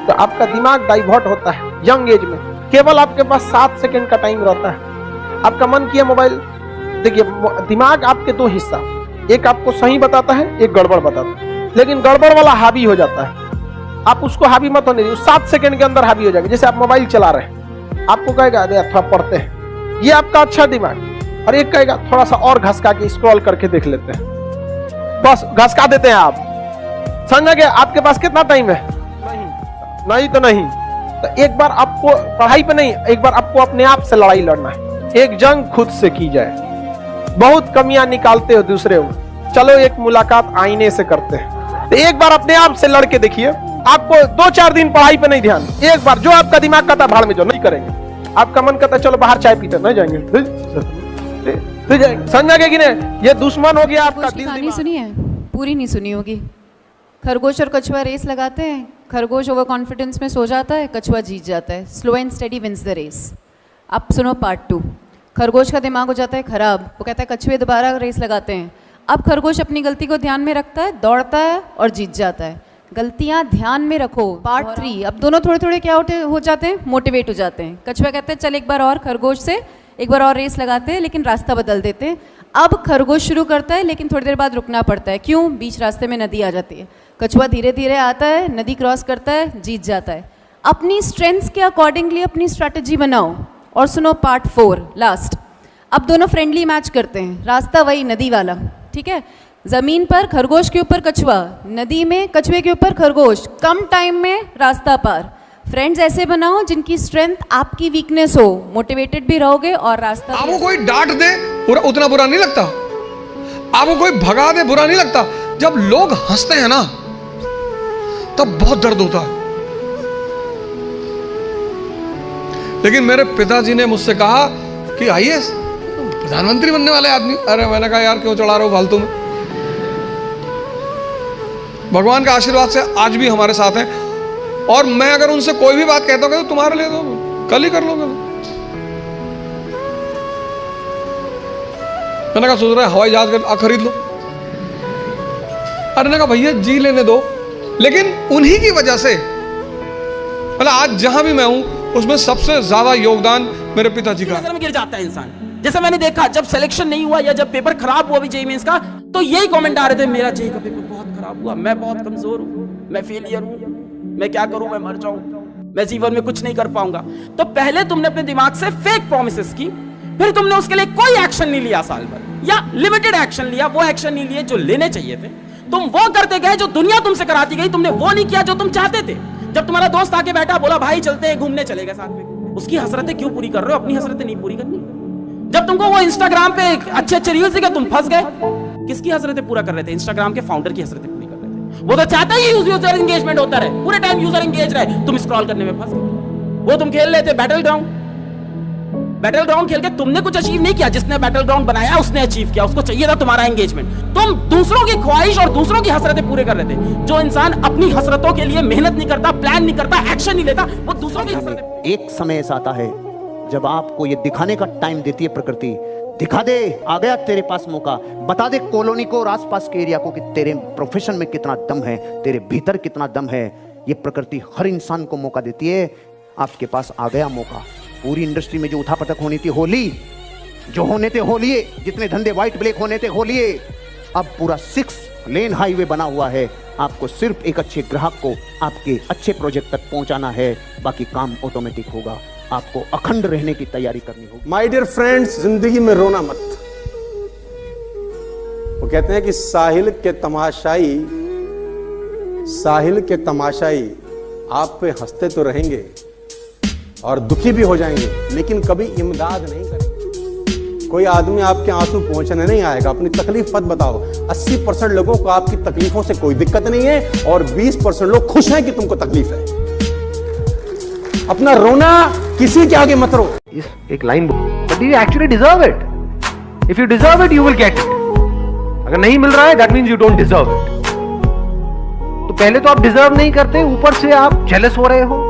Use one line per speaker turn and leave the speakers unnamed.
तो आपका दिमाग डाइवर्ट होता है यंग एज में। केवल आपके पास 7 सेकंड का टाइम रहता है, आपका मन किया मोबाइल। देखिए दिमाग आपके दो हिस्सा, एक आपको सही बताता है, एक गड़बड़ बताता है, लेकिन गड़बड़ वाला हावी हो जाता है। आप उसको हावी मत होने दीजिए, 7 सेकंड के अंदर हावी हो जाएगा। जैसे आप मोबाइल चला रहे हैं, आपको कहेगा अरे थोड़ा पढ़ते हैं, ये आपका अच्छा दिमाग, और एक कहेगा थोड़ा सा और घसका के स्क्रॉल करके देख लेते हैं, बस घसका देते हैं आप। समझ गए? आपके पास कितना टाइम है? नहीं तो नहीं। तो एक बार आपको पढ़ाई पे नहीं, एक बार आपको अपने आप से लड़ाई लड़ना है। एक जंग खुद से की जाए। बहुत कमियां निकालते हो दूसरे में, चलो एक मुलाकात आईने से करते हैं। तो एक बार अपने आप से लड़के देखिए, आपको 2-4 दिन पढ़ाई पे नहीं ध्यान, एक बार जो आपका दिमाग कहता भाड़ में जो नहीं करेंगे, आपका मन करता चलो बाहर चाय पीते, नहीं जाएंगे, समझा कि नहीं? ये दुश्मन हो गया आपका।
कहानी सुनी है? पूरी नहीं सुनी होगी। खरगोश और कछुआ रेस लगाते हैं, खरगोश ओवर कॉन्फिडेंस में सो जाता है, कछुआ जीत जाता है। Slow and steady wins the race. अब सुनो पार्ट 2। खरगोश का दिमाग हो जाता है खराब, वो कहता है कछुए दोबारा रेस लगाते हैं। अब खरगोश अपनी गलती को ध्यान में रखता है, दौड़ता है और जीत जाता है। गलतियां ध्यान में रखो। पार्ट 3। अब दोनों थोड़े थोड़े क्या हो जाते हैं, मोटिवेट हो जाते हैं। कछुआ कहते हैं चल एक बार और खरगोश से एक बार और रेस लगाते हैं, लेकिन रास्ता बदल देते हैं। अब खरगोश शुरू करता है, लेकिन थोड़ी देर बाद रुकना पड़ता है। क्यों? बीच रास्ते में नदी आ जाती है। कछुआ धीरे धीरे आता है, नदी क्रॉस करता है, जीत जाता है। अपनी स्ट्रेंथ्स के अकॉर्डिंगली अपनी स्ट्रैटेजी बनाओ। और सुनो पार्ट 4 लास्ट। अब दोनों फ्रेंडली मैच करते हैं, रास्ता वही नदी वाला, ठीक है? जमीन पर खरगोश के ऊपर कछुआ, नदी में कछुए के ऊपर खरगोश, कम टाइम में रास्ता पार। फ्रेंड्स ऐसे बनाओ जिनकी स्ट्रेंथ आपकी वीकनेस हो, मोटिवेटेड भी रहोगे और रास्ता।
आपको कोई डांट दे उतना बुरा नहीं लगता, आपको कोई भगा दे बुरा नहीं लगता। जब लोग हंसते हैं ना तब बहुत दर्द होता है। लेकिन मेरे पिताजी ने मुझसे कहा कि आईएएस प्रधानमंत्री बनने वाले आदमी। अरे मैंने कहा यार क्यों चढ़ा रहे हो फालतू में। भगवान का आशीर्वाद से आज भी हमारे साथ हैं। और मैं अगर उनसे कोई भी बात कहता हूँ तो तुम्हारे लिए तो कल ही कर लोगे। मैंने कहा सोच रहे हवाई जहाज खरीद लो। अरे ने कहा भैया जी लेने दो। लेकिन उन्हीं की वजह से मतलब आज जहां भी मैं हूं उसमें सबसे ज्यादा योगदान मेरे पिताजी का।
नजर में गिर जाता है इंसान। जैसे मैंने देखा जब सिलेक्शन नहीं हुआ या जब पेपर खराब हुआ भी जेईई मेंस का, तो यही कमेंट आ रहे थे मेरा जेईई का पेपर बहुत खराब हुआ, मैं बहुत कमजोर हूं, मैं फेलियर हूं, मैं क्या करूं, मैं मर जाऊं, मैं जीवन में कुछ नहीं कर पाऊंगा। तो पहले तुमने अपने दिमाग से फेक प्रॉमिसेस की, फिर तुमने उसके लिए कोई एक्शन नहीं लिया साल भर, या लिमिटेड एक्शन लिया, वो एक्शन नहीं लिए जो लेने चाहिए थे। तुम वो करते गए जो दुनिया तुमसे कराती गई, तुमने वो नहीं किया जो तुम चाहते थे। जब तुम्हारा दोस्त आके बैठा बोला भाई चलते हैं घूमने, चले गए साथ में, उसकी हसरतें क्यों पूरी कर रहे हो? अपनी हसरतें नहीं पूरी करनी। जब तुमको वो इंस्टाग्राम पे अच्छे अच्छे रील्स दिखे तुम फंस गए। किसकी हसरतें पूरा कर रहे थे? इंस्टाग्राम के फाउंडर की हसरतें पूरी कर रहे थे। वो तो चाहता ही यूजर एंगेजमेंट होता रहे, पूरे टाइम यूजर एंगेज रहे, तुम स्क्रॉल करने में फंस गए। वो तुम खेल रहे थे बैटल ग्राउंड, बैटल ग्राउंड खेल के तुमने कुछ अचीव नहीं किया, जिसने बैटल ग्राउंड बनाया उसने अचीव किया, उसको चाहिए था तुम्हारा एंगेजमेंट। तुम दूसरों की ख्वाहिश और दूसरों की हसरतें पूरे कर रहे थे। जो इंसान अपनी हसरतों के लिए मेहनत नहीं करता, प्लान नहीं करता, एक्शन नहीं लेता, वो दूसरों की हसरतें।
एक समय ऐसा आता है जब आपको ये दिखाने का टाइम देती है प्रकृति, दिखा दे आ गया तेरे पास मौका, बता दे कॉलोनी को और आसपास के एरिया को कि तेरे प्रोफेशन में कितना दम है, तेरे भीतर कितना दम है। ये प्रकृति हर इंसान को मौका देती है। आपके पास आ गया मौका। पूरी इंडस्ट्री में जो उठापटक होनी थी होली, जो होने थे होलिए, जितने धंधे व्हाइट ब्लैक होने थे होलिए। अब पूरा 6 लेन हाईवे बना हुआ है। आपको सिर्फ एक अच्छे ग्राहक को आपके अच्छे प्रोजेक्ट तक पहुंचाना है, बाकी काम ऑटोमेटिक होगा। आपको अखंड रहने की तैयारी करनी होगी।
माय डियर फ्रेंड्स, जिंदगी में रोना मत। वो कहते हैं कि साहिल के तमाशाई आप पे हंसते तो रहेंगे और दुखी भी हो जाएंगे, लेकिन कभी इमदाद नहीं करेंगे। कोई आदमी आपके आंसू पहुंचने नहीं आएगा। अपनी तकलीफ मत बताओ। 80% लोगों को आपकी तकलीफों से कोई दिक्कत नहीं है और 20% लोग खुश हैं कि तुमको तकलीफ है। अपना रोना किसी के आगे मत रो।
एक line, but you actually deserve it. If you deserve it you will get it. अगर नहीं मिल रहा है that means you don't deserve it. तो पहले तो आप डिजर्व नहीं करते, ऊपर से आप जेलस हो रहे हो,